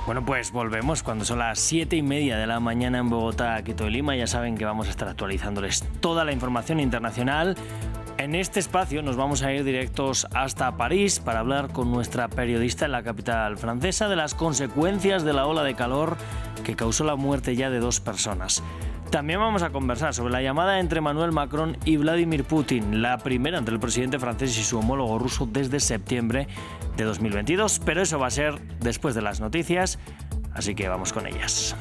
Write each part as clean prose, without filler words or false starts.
Bueno, pues volvemos cuando son las 7:30 de la mañana en Bogotá, Quito y Lima. Ya saben que vamos a estar actualizándoles toda la información internacional. En este espacio nos vamos a ir directos hasta París para hablar con nuestra periodista en la capital francesa de las consecuencias de la ola de calor que causó la muerte ya de 2 personas. También vamos a conversar sobre la llamada entre Emmanuel Macron y Vladimir Putin, la primera entre el presidente francés y su homólogo ruso desde septiembre de 2022. Pero eso va a ser después de las noticias, así que vamos con ellas.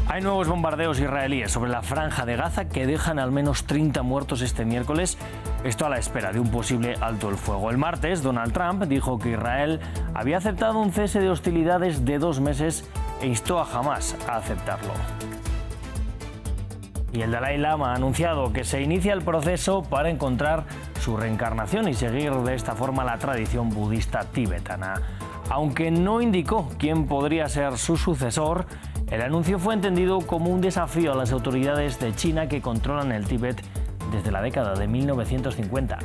Hay nuevos bombardeos israelíes sobre la franja de Gaza que dejan al menos 30 muertos este miércoles, esto a la espera de un posible alto el fuego. El martes, Donald Trump dijo que Israel había aceptado un cese de hostilidades de 2 meses e instó a Hamás a aceptarlo. Y el Dalai Lama ha anunciado que se inicia el proceso para encontrar su reencarnación y seguir de esta forma la tradición budista tibetana. Aunque no indicó quién podría ser su sucesor, el anuncio fue entendido como un desafío a las autoridades de China que controlan el Tíbet desde la década de 1950.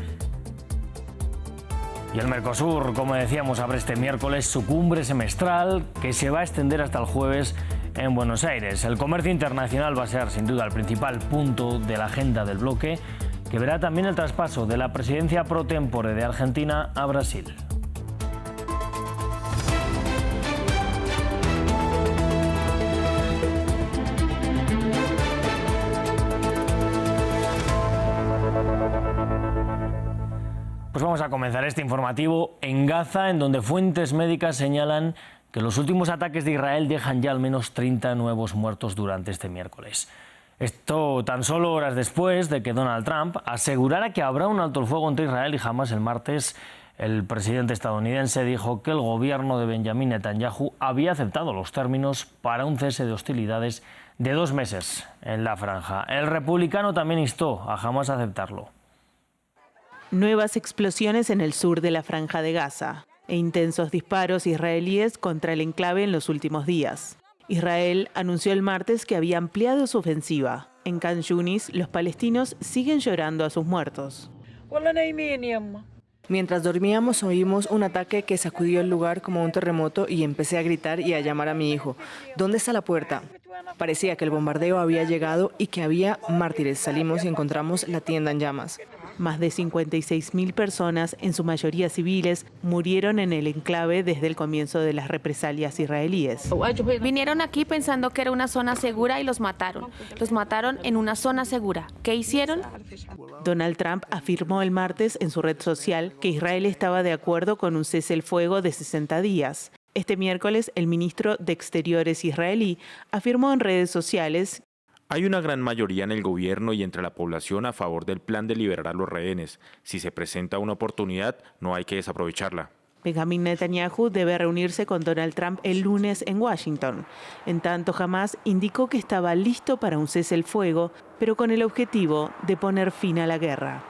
Y el Mercosur, como decíamos, abre este miércoles su cumbre semestral que se va a extender hasta el jueves en Buenos Aires. El comercio internacional va a ser sin duda el principal punto de la agenda del bloque, que verá también el traspaso de la presidencia pro tempore de Argentina a Brasil. Pues vamos a comenzar este informativo en Gaza, en donde fuentes médicas señalan que los últimos ataques de Israel dejan ya al menos 30 nuevos muertos durante este miércoles. Esto tan solo horas después de que Donald Trump asegurara que habrá un alto el fuego entre Israel y Hamás el martes. El presidente estadounidense dijo que el gobierno de Benjamin Netanyahu había aceptado los términos para un cese de hostilidades de 2 meses en la franja. El republicano también instó a Hamás a aceptarlo. Nuevas explosiones en el sur de la Franja de Gaza e intensos disparos israelíes contra el enclave en los últimos días. Israel anunció el martes que había ampliado su ofensiva. En Khan Yunis, los palestinos siguen llorando a sus muertos. Mientras dormíamos oímos un ataque que sacudió el lugar como un terremoto y empecé a gritar y a llamar a mi hijo. ¿Dónde está la puerta? Parecía que el bombardeo había llegado y que había mártires. Salimos y encontramos la tienda en llamas. Más de 56.000 personas, en su mayoría civiles, murieron en el enclave desde el comienzo de las represalias israelíes. Vinieron aquí pensando que era una zona segura y los mataron. Los mataron en una zona segura. ¿Qué hicieron? Donald Trump afirmó el martes en su red social que Israel estaba de acuerdo con un cese el fuego de 60 días. Este miércoles, el ministro de Exteriores israelí afirmó en redes sociales: hay una gran mayoría en el gobierno y entre la población a favor del plan de liberar a los rehenes. Si se presenta una oportunidad, no hay que desaprovecharla. Benjamin Netanyahu debe reunirse con Donald Trump el lunes en Washington. En tanto, Hamás indicó que estaba listo para un cese el fuego, pero con el objetivo de poner fin a la guerra.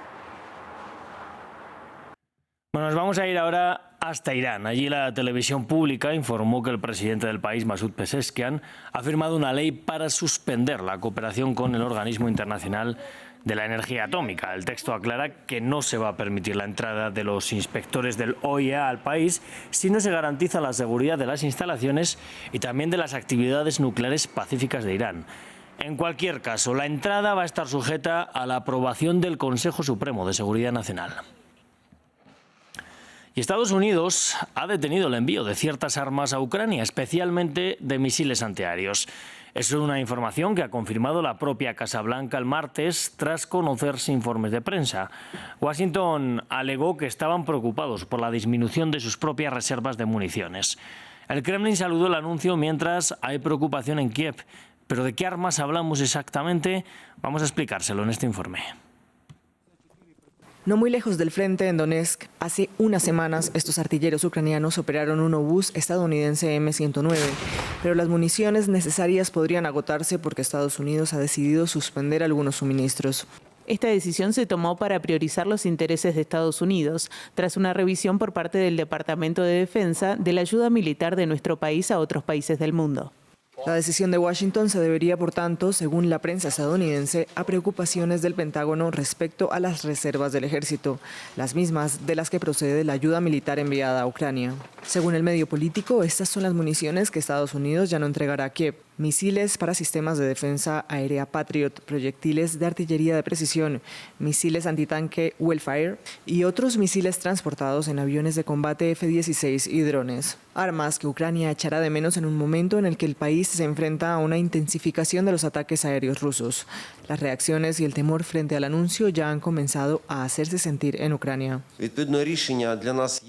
Bueno, nos vamos a ir ahora hasta Irán. Allí la televisión pública informó que el presidente del país, Masoud Pezeshkian, ha firmado una ley para suspender la cooperación con el Organismo Internacional de la Energía Atómica. El texto aclara que no se va a permitir la entrada de los inspectores del OIEA al país si no se garantiza la seguridad de las instalaciones y también de las actividades nucleares pacíficas de Irán. En cualquier caso, la entrada va a estar sujeta a la aprobación del Consejo Supremo de Seguridad Nacional. Y Estados Unidos ha detenido el envío de ciertas armas a Ucrania, especialmente de misiles antiaéreos. Es una información que ha confirmado la propia Casa Blanca el martes tras conocerse informes de prensa. Washington alegó que estaban preocupados por la disminución de sus propias reservas de municiones. El Kremlin saludó el anuncio mientras hay preocupación en Kiev. ¿Pero de qué armas hablamos exactamente? Vamos a explicárselo en este informe. No muy lejos del frente, en Donetsk, hace unas semanas estos artilleros ucranianos operaron un obús estadounidense M109, pero las municiones necesarias podrían agotarse porque Estados Unidos ha decidido suspender algunos suministros. Esta decisión se tomó para priorizar los intereses de Estados Unidos, tras una revisión por parte del Departamento de Defensa de la ayuda militar de nuestro país a otros países del mundo. La decisión de Washington se debería, por tanto, según la prensa estadounidense, a preocupaciones del Pentágono respecto a las reservas del ejército, las mismas de las que procede la ayuda militar enviada a Ucrania. Según el medio político, estas son las municiones que Estados Unidos ya no entregará a Kiev. Misiles para sistemas de defensa aérea Patriot, proyectiles de artillería de precisión, misiles antitanque Hellfire y otros misiles transportados en aviones de combate F-16 y drones. Armas que Ucrania echará de menos en un momento en el que el país se enfrenta a una intensificación de los ataques aéreos rusos. Las reacciones y el temor frente al anuncio ya han comenzado a hacerse sentir en Ucrania.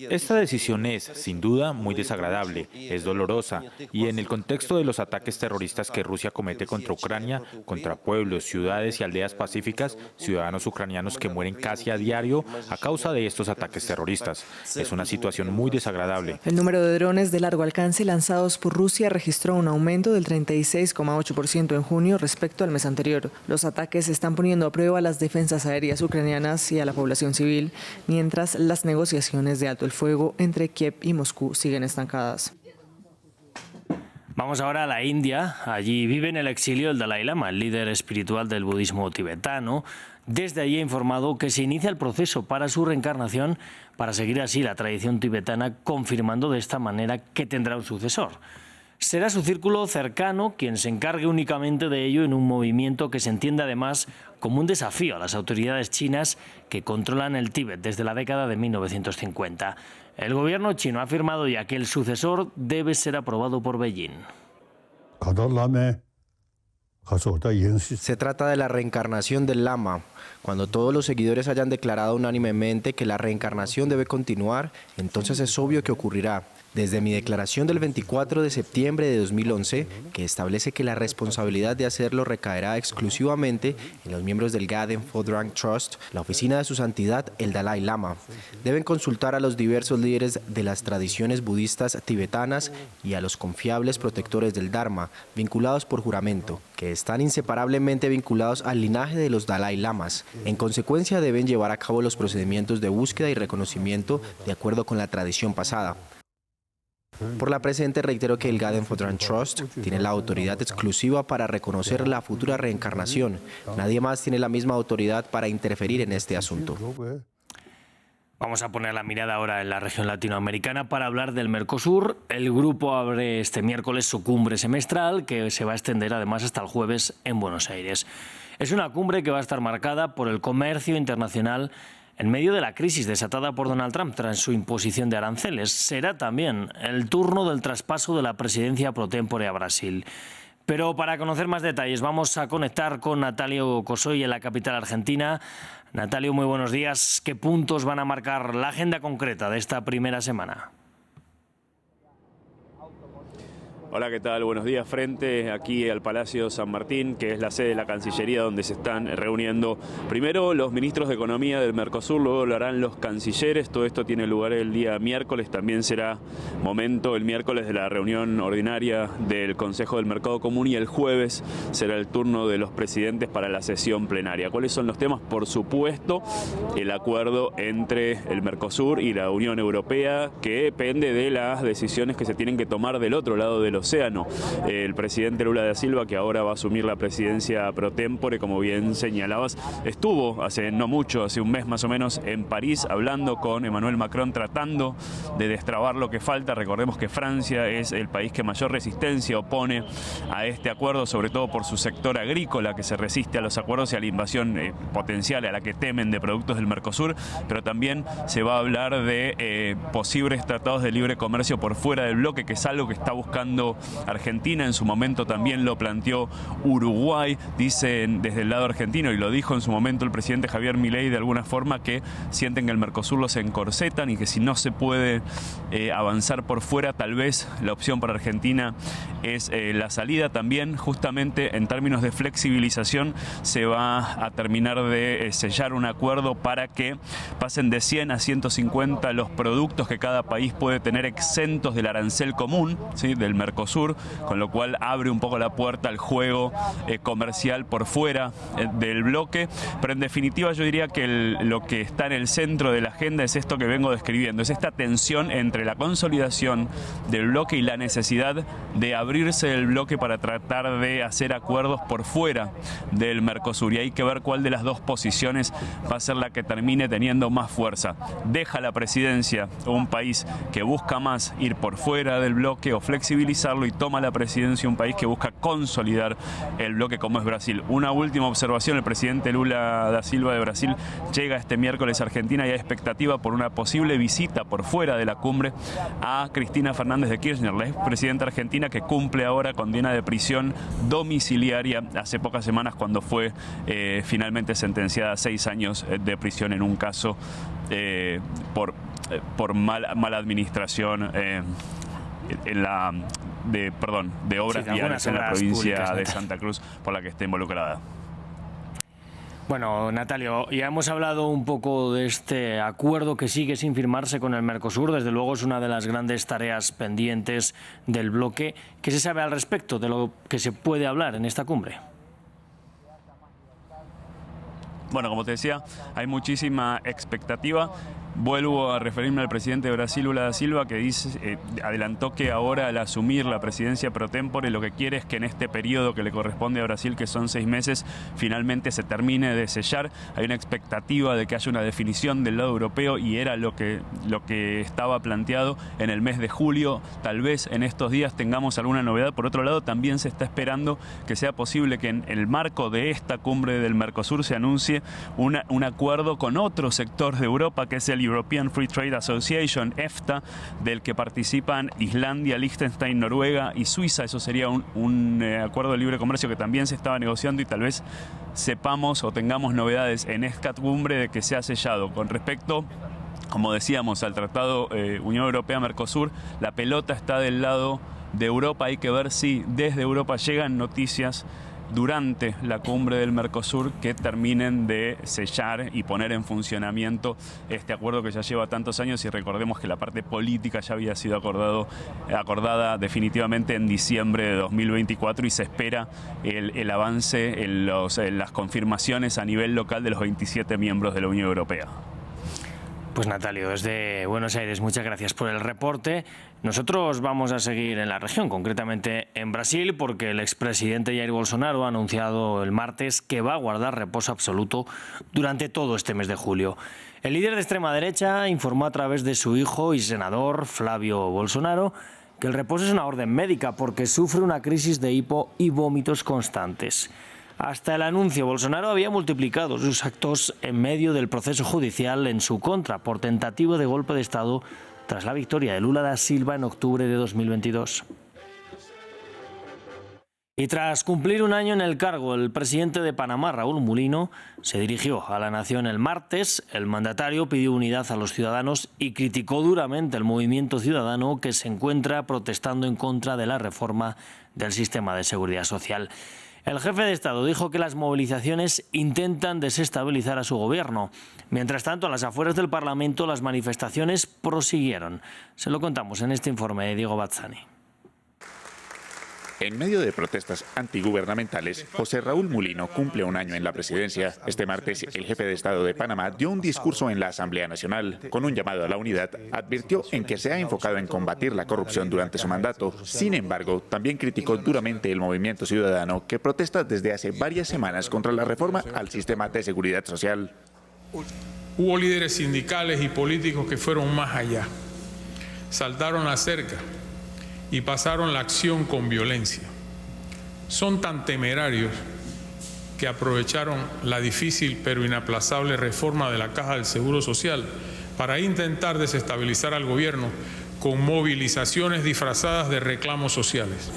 Esta decisión es, sin duda, muy desagradable, es dolorosa y en el contexto de los ataques terroristas que Rusia comete contra Ucrania, contra pueblos, ciudades y aldeas pacíficas, ciudadanos ucranianos que mueren casi a diario a causa de estos ataques terroristas. Es una situación muy desagradable. El número de drones de largo alcance lanzados por Rusia registró un aumento del 36,8% en junio respecto al mes anterior. Los ataques están poniendo a prueba las defensas aéreas ucranianas y a la población civil, mientras las negociaciones de alto el fuego entre Kiev y Moscú siguen estancadas. Vamos ahora a la India. Allí vive en el exilio el Dalai Lama, el líder espiritual del budismo tibetano. Desde allí ha informado que se inicia el proceso para su reencarnación para seguir así la tradición tibetana, confirmando de esta manera que tendrá un sucesor. Será su círculo cercano quien se encargue únicamente de ello en un movimiento que se entiende además como un desafío a las autoridades chinas que controlan el Tíbet desde la década de 1950. El gobierno chino ha afirmado ya que el sucesor debe ser aprobado por Beijing. Se trata de la reencarnación del Lama. Cuando todos los seguidores hayan declarado unánimemente que la reencarnación debe continuar, entonces es obvio que ocurrirá. Desde mi declaración del 24 de septiembre de 2011, que establece que la responsabilidad de hacerlo recaerá exclusivamente en los miembros del Gaden Phodrang Trust, la oficina de su santidad, el Dalai Lama. Deben consultar a los diversos líderes de las tradiciones budistas tibetanas y a los confiables protectores del Dharma, vinculados por juramento, que están inseparablemente vinculados al linaje de los Dalai Lamas. En consecuencia, deben llevar a cabo los procedimientos de búsqueda y reconocimiento de acuerdo con la tradición pasada. Por la presente reitero que el Gaden Phodrang Trust tiene la autoridad exclusiva para reconocer la futura reencarnación. Nadie más tiene la misma autoridad para interferir en este asunto. Vamos a poner la mirada ahora en la región latinoamericana para hablar del Mercosur. El grupo abre este miércoles su cumbre semestral, que se va a extender además hasta el jueves en Buenos Aires. Es una cumbre que va a estar marcada por el comercio internacional en medio de la crisis desatada por Donald Trump tras su imposición de aranceles. Será también el turno del traspaso de la presidencia pro tempore a Brasil. Pero para conocer más detalles vamos a conectar con Natalio Cosoy en la capital argentina. Natalio, muy buenos días. ¿Qué puntos van a marcar la agenda concreta de esta primera semana? Hola, ¿qué tal? Buenos días. Frente aquí al Palacio San Martín, que es la sede de la Cancillería, donde se están reuniendo primero los ministros de Economía del Mercosur, luego lo harán los cancilleres. Todo esto tiene lugar el día miércoles. También será momento el miércoles de la reunión ordinaria del Consejo del Mercado Común y el jueves será el turno de los presidentes para la sesión plenaria. ¿Cuáles son los temas? Por supuesto, el acuerdo entre el Mercosur y la Unión Europea, que depende de las decisiones que se tienen que tomar del otro lado del océano. El presidente Lula da Silva, que ahora va a asumir la presidencia pro tempore, como bien señalabas, estuvo hace no mucho, hace un mes más o menos, en París hablando con Emmanuel Macron, tratando de destrabar lo que falta. Recordemos que Francia es el país que mayor resistencia opone a este acuerdo, sobre todo por su sector agrícola, que se resiste a los acuerdos y a la invasión potencial a la que temen de productos del Mercosur, pero también se va a hablar de posibles tratados de libre comercio por fuera del bloque, que es algo que está buscando Argentina. En su momento también lo planteó Uruguay. Dicen desde el lado argentino, y lo dijo en su momento el presidente Javier Milei, de alguna forma que sienten que el Mercosur los encorsetan y que si no se puede avanzar por fuera, tal vez la opción para Argentina es la salida. También, justamente en términos de flexibilización, se va a terminar de sellar un acuerdo para que pasen de 100 a 150 los productos que cada país puede tener exentos del arancel común, ¿sí?, del Mercosur, Mercosur, con lo cual abre un poco la puerta al juego comercial por fuera del bloque, pero en definitiva yo diría que lo que está en el centro de la agenda es esto que vengo describiendo, es esta tensión entre la consolidación del bloque y la necesidad de abrirse el bloque para tratar de hacer acuerdos por fuera del Mercosur, y hay que ver cuál de las dos posiciones va a ser la que termine teniendo más fuerza. Deja la presidencia un país que busca más ir por fuera del bloque o flexibilizarlo, y toma la presidencia un país que busca consolidar el bloque, como es Brasil. Una última observación: el presidente Lula da Silva de Brasil llega este miércoles a Argentina y hay expectativa por una posible visita por fuera de la cumbre a Cristina Fernández de Kirchner, la expresidenta argentina que cumple ahora condena de prisión domiciliaria hace pocas semanas, cuando fue finalmente sentenciada a 6 años de prisión en un caso por mala administración de obras viales en la provincia de Santa Cruz, por la que está involucrada. Bueno, Natalio, ya hemos hablado un poco de este acuerdo que sigue sin firmarse con el Mercosur. Desde luego es una de las grandes tareas pendientes del bloque. ¿Qué se sabe al respecto de lo que se puede hablar en esta cumbre? Bueno, como te decía, hay muchísima expectativa. Vuelvo a referirme al presidente de Brasil, Lula da Silva, que adelantó que ahora, al asumir la presidencia pro tempore, lo que quiere es que en este periodo que le corresponde a Brasil, que son 6 meses, finalmente se termine de sellar. Hay una expectativa de que haya una definición del lado europeo, y era lo que estaba planteado en el mes de julio. Tal vez en estos días tengamos alguna novedad. Por otro lado, también se está esperando que sea posible que en el marco de esta cumbre del Mercosur se anuncie un acuerdo con otro sector de Europa, que es el European Free Trade Association, EFTA, del que participan Islandia, Liechtenstein, Noruega y Suiza. Eso sería un acuerdo de libre comercio que también se estaba negociando, y tal vez sepamos o tengamos novedades en esta cumbre de que se ha sellado. Con respecto, como decíamos, al Tratado Unión Europea-Mercosur, la pelota está del lado de Europa. Hay que ver si desde Europa llegan noticias durante la cumbre del Mercosur que terminen de sellar y poner en funcionamiento este acuerdo que ya lleva tantos años, y recordemos que la parte política ya había sido acordada definitivamente en diciembre de 2024, y se espera el avance en las confirmaciones a nivel local de los 27 miembros de la Unión Europea. Pues Natalio, desde Buenos Aires, muchas gracias por el reporte. Nosotros vamos a seguir en la región, concretamente en Brasil, porque el expresidente Jair Bolsonaro ha anunciado el martes que va a guardar reposo absoluto durante todo este mes de julio. El líder de extrema derecha informó a través de su hijo y senador, Flavio Bolsonaro, que el reposo es una orden médica porque sufre una crisis de hipo y vómitos constantes. Hasta el anuncio, Bolsonaro había multiplicado sus actos en medio del proceso judicial en su contra por tentativa de golpe de Estado tras la victoria de Lula da Silva en octubre de 2022. Y tras cumplir un año en el cargo, el presidente de Panamá, Raúl Mulino, se dirigió a la nación el martes. El mandatario pidió unidad a los ciudadanos y criticó duramente el movimiento ciudadano que se encuentra protestando en contra de la reforma del sistema de seguridad social. El jefe de Estado dijo que las movilizaciones intentan desestabilizar a su gobierno. Mientras tanto, a las afueras del Parlamento, las manifestaciones prosiguieron. Se lo contamos en este informe de Diego Bazzani. En medio de protestas antigubernamentales, José Raúl Mulino cumple un año en la presidencia. Este martes, el jefe de Estado de Panamá dio un discurso en la Asamblea Nacional. Con un llamado a la unidad, advirtió en que se ha enfocado en combatir la corrupción durante su mandato. Sin embargo, también criticó duramente el movimiento ciudadano que protesta desde hace varias semanas contra la reforma al sistema de seguridad social. Hubo líderes sindicales y políticos que fueron más allá. Saltaron la cerca y pasaron la acción con violencia. Son tan temerarios que aprovecharon la difícil pero inaplazable reforma de la Caja del Seguro Social para intentar desestabilizar al gobierno con movilizaciones disfrazadas de reclamos sociales.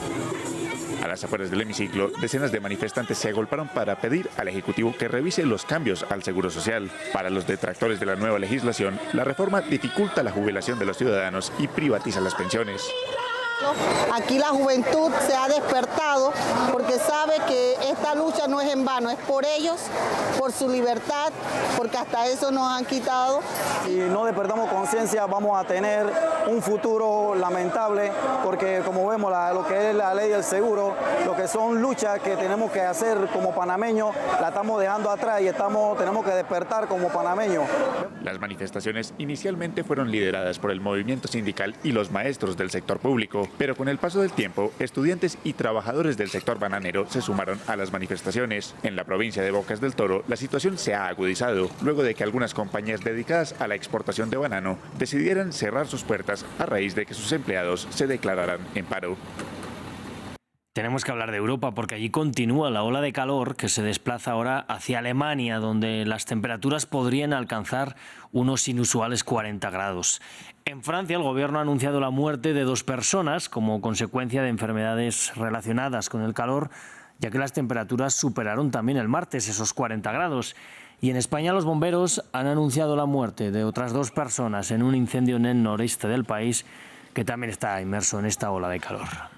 A las afueras del hemiciclo, decenas de manifestantes se agolparon para pedir al Ejecutivo que revise los cambios al Seguro Social. Para los detractores de la nueva legislación, la reforma dificulta la jubilación de los ciudadanos y privatiza las pensiones. Aquí la juventud se ha despertado porque sabe que esta lucha no es en vano, es por ellos, por su libertad, porque hasta eso nos han quitado. Si no despertamos conciencia vamos a tener un futuro lamentable, porque como vemos lo que es la ley del seguro, lo que son luchas que tenemos que hacer como panameños, la estamos dejando atrás y tenemos que despertar como panameños. Las manifestaciones inicialmente fueron lideradas por el movimiento sindical y los maestros del sector público, pero con el paso del tiempo, estudiantes y trabajadores del sector bananero se sumaron a las manifestaciones. En la provincia de Bocas del Toro, la situación se ha agudizado, luego de que algunas compañías dedicadas a la exportación de banano decidieran cerrar sus puertas a raíz de que sus empleados se declararan en paro. Tenemos que hablar de Europa porque allí continúa la ola de calor que se desplaza ahora hacia Alemania, donde las temperaturas podrían alcanzar unos inusuales 40 grados. En Francia, el gobierno ha anunciado la muerte de 2 personas como consecuencia de enfermedades relacionadas con el calor, ya que las temperaturas superaron también el martes esos 40 grados. Y en España los bomberos han anunciado la muerte de otras 2 personas en un incendio en el noreste del país que también está inmerso en esta ola de calor.